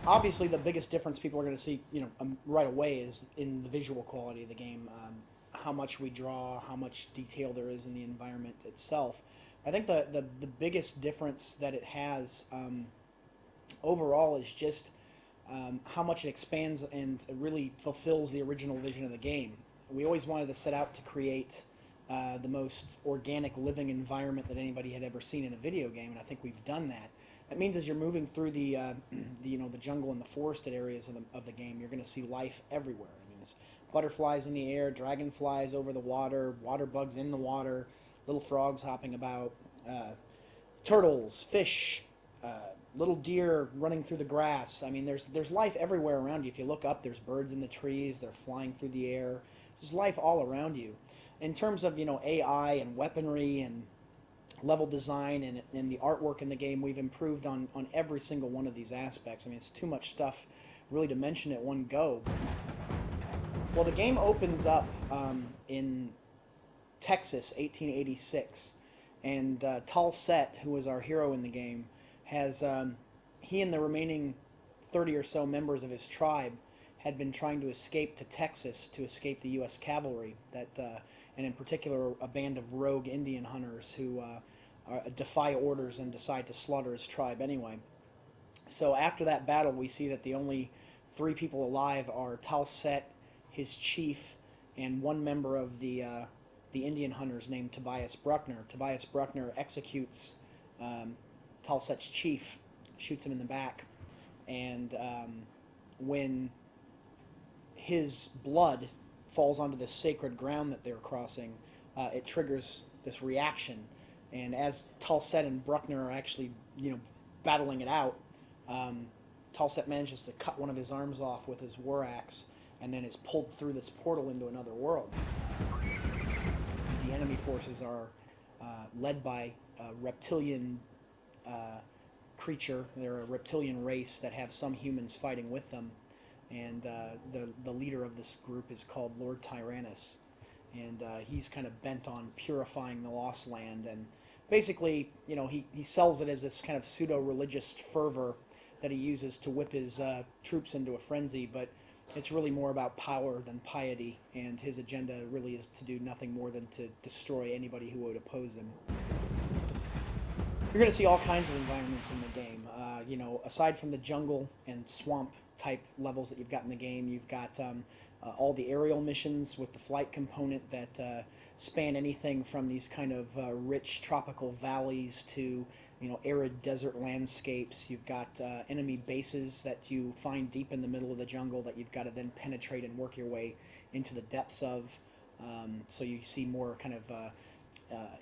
obviously, the biggest difference people are going to see, right away is in the visual quality of the game. How much we draw, how much detail there is in the environment itself. I think the biggest difference that it has overall is just how much it expands and really fulfills the original vision of the game. We always wanted to set out to create the most organic living environment that anybody had ever seen in a video game, and I think we've done that. That means as you're moving through the jungle and the forested areas of the game, you're going to see life everywhere. I mean, there's butterflies in the air, dragonflies over the water, water bugs in the water, little frogs hopping about, turtles, fish, little deer running through the grass. I mean, there's life everywhere around you. If you look up, there's birds in the trees. They're flying through the air. There's life all around you. In terms of AI and weaponry and level design and the artwork in the game, we've improved on every single one of these aspects. I mean, it's too much stuff really to mention at one go. Well, the game opens up in Texas, 1886, and Tal'Set, who was our hero in the game, has he and the remaining 30 or so members of his tribe had been trying to escape to Texas to escape the U.S. cavalry, and in particular a band of rogue Indian hunters who defy orders and decide to slaughter his tribe anyway. So after that battle, we see that the only 3 people alive are Tal'Set, his chief, and one member of the Indian hunters named Tobias Bruckner. Tobias Bruckner executes Tal'Set's chief, shoots him in the back, and when his blood falls onto the sacred ground that they're crossing, it triggers this reaction. And as Tal'Set and Bruckner are actually, battling it out, Tal'Set manages to cut one of his arms off with his war axe, and then is pulled through this portal into another world. The enemy forces are led by a reptilian creature. They're a reptilian race that have some humans fighting with them, and the leader of this group is called Lord Tyrannus, and he's kind of bent on purifying the Lost Land, and basically, he sells it as this kind of pseudo-religious fervor that he uses to whip his troops into a frenzy, but it's really more about power than piety, and his agenda really is to do nothing more than to destroy anybody who would oppose him. You're going to see all kinds of environments in the game. Aside from the jungle and swamp type levels that you've got in the game, you've got all the aerial missions with the flight component that span anything from these kind of rich tropical valleys to arid desert landscapes. You've got enemy bases that you find deep in the middle of the jungle that you've got to then penetrate and work your way into the depths of. So you see more kind of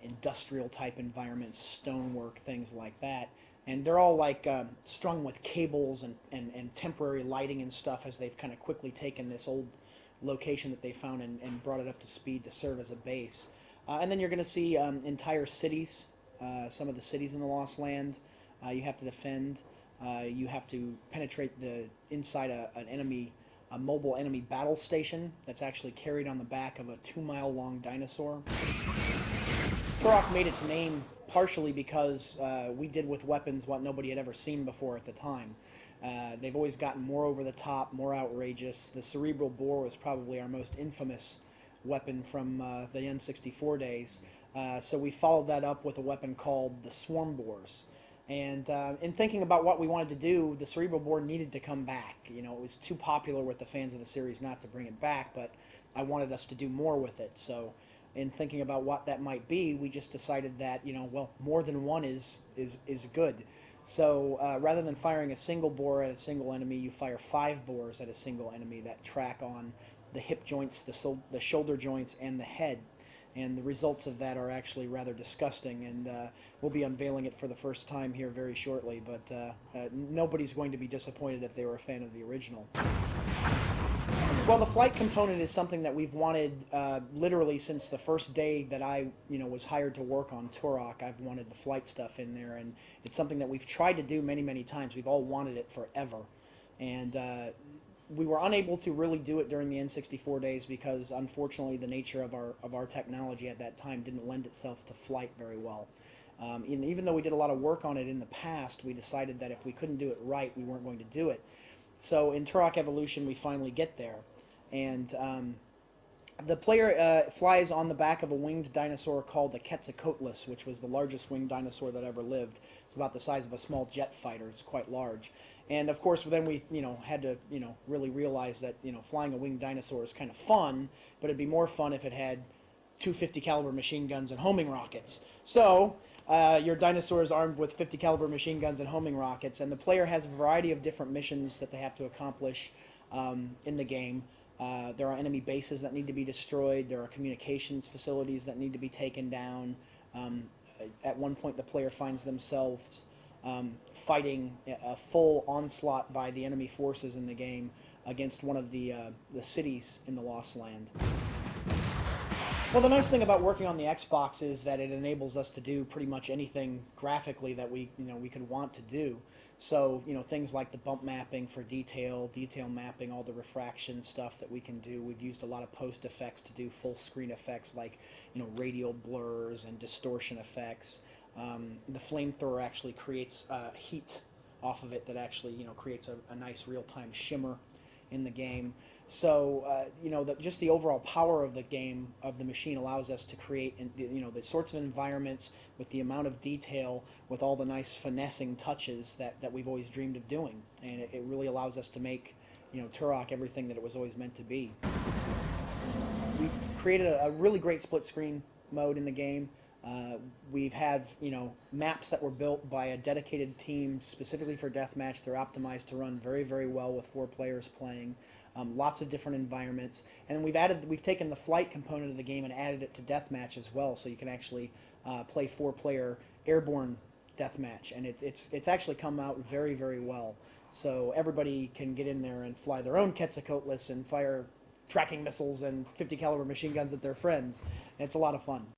industrial type environments, stonework, things like that. And they're all like strung with cables and temporary lighting and stuff as they've kind of quickly taken this old location that they found and brought it up to speed to serve as a base. And then you're going to see entire cities, some of the cities in the Lost Land you have to defend. You have to penetrate inside a mobile enemy battle station that's actually carried on the back of a 2-mile-long dinosaur. Turok made its name partially because we did with weapons what nobody had ever seen before at the time. They've always gotten more over the top, more outrageous. The cerebral bore was probably our most infamous weapon from the N64 days. So we followed that up with a weapon called the swarm bores. And in thinking about what we wanted to do, the cerebral bore needed to come back. It was too popular with the fans of the series not to bring it back, but I wanted us to do more with it. So in thinking about what that might be, we just decided that, more than one is good. So rather than firing a single bore at a single enemy, you fire 5 bores at a single enemy that track on the hip joints, the shoulder joints, and the head. And the results of that are actually rather disgusting, and we'll be unveiling it for the first time here very shortly, but nobody's going to be disappointed if they were a fan of the original. Well, the flight component is something that we've wanted literally since the first day that I was hired to work on Turok. I've wanted the flight stuff in there, and it's something that we've tried to do many, many times. We've all wanted it forever, and we were unable to really do it during the N64 days because, unfortunately, the nature of our technology at that time didn't lend itself to flight very well. And even though we did a lot of work on it in the past, we decided that if we couldn't do it right, we weren't going to do it. So in Turok Evolution, we finally get there, and the player flies on the back of a winged dinosaur called the Quetzalcoatlus, which was the largest winged dinosaur that ever lived. It's about the size of a small jet fighter. It's quite large. And of course, then we, had to, really realize that, flying a winged dinosaur is kind of fun, but it'd be more fun if it had 250 caliber machine guns and homing rockets. So your dinosaur is armed with 50 caliber machine guns and homing rockets, and the player has a variety of different missions that they have to accomplish in the game. There are enemy bases that need to be destroyed. There are communications facilities that need to be taken down. At one point, the player finds themselves fighting a full onslaught by the enemy forces in the game against one of the cities in the Lost Land. Well, the nice thing about working on the Xbox is that it enables us to do pretty much anything graphically that we could want to do. So, things like the bump mapping for detail mapping, all the refraction stuff that we can do. We've used a lot of post effects to do full screen effects like, radial blurs and distortion effects. The flamethrower actually creates heat off of it that actually, creates a nice real-time shimmer in the game. So, just the overall power of the game, of the machine, allows us to create, the sorts of environments with the amount of detail, with all the nice finessing touches that we've always dreamed of doing. And it really allows us to make, Turok everything that it was always meant to be. We've created a really great split screen mode in the game. We've had, maps that were built by a dedicated team specifically for deathmatch. They're optimized to run very, very well with 4 players playing. Lots of different environments, and we've taken the flight component of the game and added it to deathmatch as well, so you can actually play 4-player airborne deathmatch, and it's actually come out very, very well. So everybody can get in there and fly their own Quetzalcoatlus and fire tracking missiles and 50 caliber machine guns at their friends. It's a lot of fun.